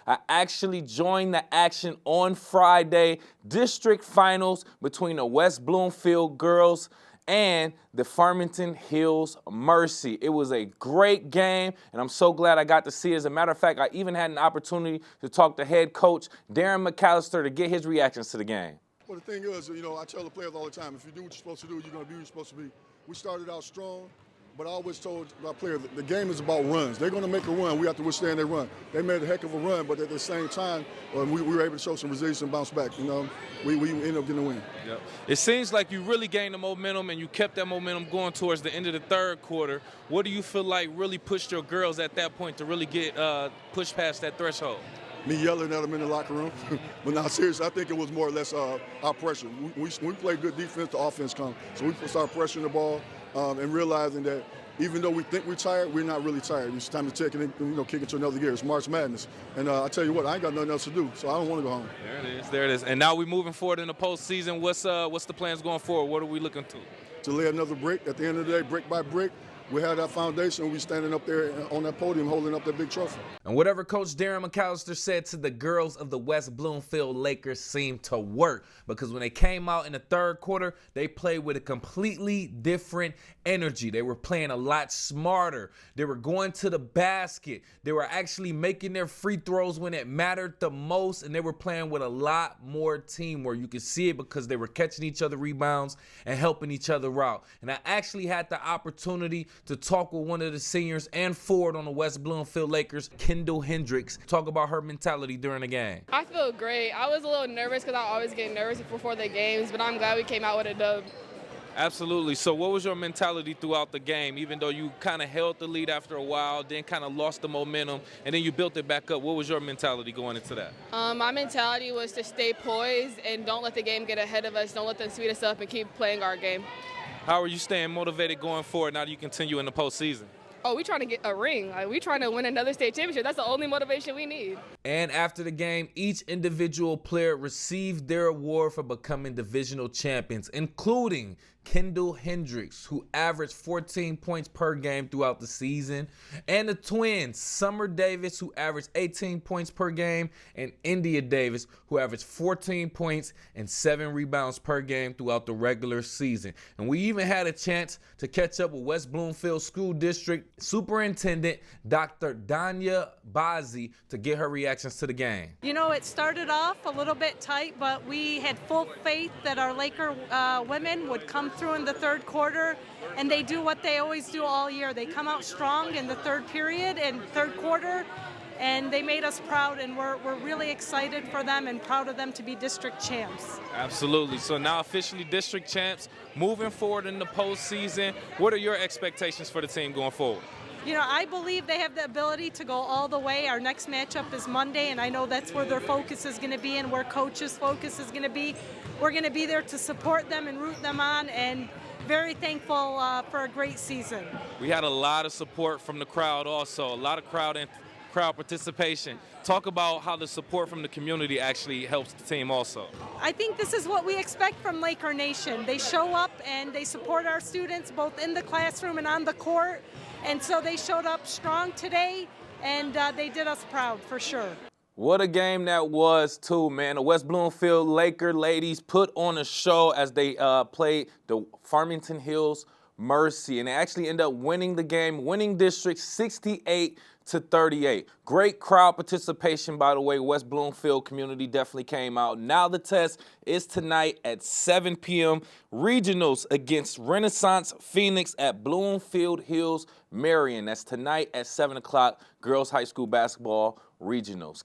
I actually joined the action on Friday, district finals between the West Bloomfield girls and the Farmington Hills Mercy. It was a great game, and I'm so glad I got to see it. As a matter of fact, I even had an opportunity to talk to head coach Darren McIntosh to get his reactions to the game. Well, the thing is, I tell the players all the time, if you do what you're supposed to do, you're going to be what you're supposed to be. We started out strong, but I always told my players the game is about runs. They're going to make a run. We have to withstand their run. They made a heck of a run, but at the same time, we were able to show some resilience and bounce back. We ended up getting a win. Yep. It seems like you really gained the momentum, and you kept that momentum going towards the end of the third quarter. What do you feel like really pushed your girls at that point to really get pushed past that threshold? Me yelling at them in the locker room. But now, seriously, I think it was more or less our pressure. We played good defense, the offense comes. So we started pressuring the ball and realizing that even though we think we're tired, we're not really tired. It's time to take it and kick it to another gear. It's March Madness. And I tell you what, I ain't got nothing else to do, so I don't want to go home. There it is. And now we're moving forward in the postseason. What's the plans going forward? What are we looking to? To lay another brick. At the end of the day, brick by brick, we have that foundation. We standing up there on that podium holding up that big trophy. And whatever Coach Darren McIntosh said to the girls of the West Bloomfield Lakers seemed to work, because when they came out in the third quarter, they played with a completely different energy. They were playing a lot smarter. They were going to the basket. They were actually making their free throws when it mattered the most, and they were playing with a lot more teamwork. You could see it because they were catching each other rebounds and helping each other out. And I actually had the opportunity to talk with one of the seniors and forward on the West Bloomfield Lakers, Kendall Hendricks, talk about her mentality during the game. I feel great. I was a little nervous because I always get nervous before the games, but I'm glad we came out with a dub. Absolutely. So what was your mentality throughout the game, even though you kind of held the lead after a while, then kind of lost the momentum, and then you built it back up? What was your mentality going into that? My mentality was to stay poised and don't let the game get ahead of us. Don't let them speed us up and keep playing our game. How are you staying motivated going forward now that you continue in the postseason? Oh, we trying to get a ring. We trying to win another state championship. That's the only motivation we need. And after the game, each individual player received their award for becoming divisional champions, including Kendall Hendricks, who averaged 14 points per game throughout the season, and the twins, Summer Davis, who averaged 18 points per game, and India Davis, who averaged 14 points and 7 rebounds per game throughout the regular season. And we even had a chance to catch up with West Bloomfield School District Superintendent Dr. Danya Bazzi to get her reactions to the game. It started off a little bit tight, but we had full faith that our Laker women would come through in the third quarter, and they do what they always do all year. They come out strong in the third period and third quarter, and they made us proud, and we're really excited for them and proud of them to be district champs. Absolutely. So now officially district champs. Moving forward in the postseason, what are your expectations for the team going forward? I believe they have the ability to go all the way. Our next matchup is Monday, and I know that's where their focus is going to be and where coach's focus is going to be. We're going to be there to support them and root them on, and very thankful for a great season. We had a lot of support from the crowd also, a lot of crowd participation. Talk about how the support from the community actually helps the team also. I think this is what we expect from Laker Nation. They show up and they support our students both in the classroom and on the court. And so they showed up strong today, and they did us proud for sure. What a game that was, too, man. The West Bloomfield Laker ladies put on a show as they played the Farmington Hills Mercy, and they actually end up winning the game, winning district 68-38. Great crowd participation, by the way. West Bloomfield community definitely came out. Now the test is tonight at 7 p.m. Regionals against Renaissance Phoenix at Bloomfield Hills, Marion. That's tonight at 7 o'clock, girls high school basketball regionals.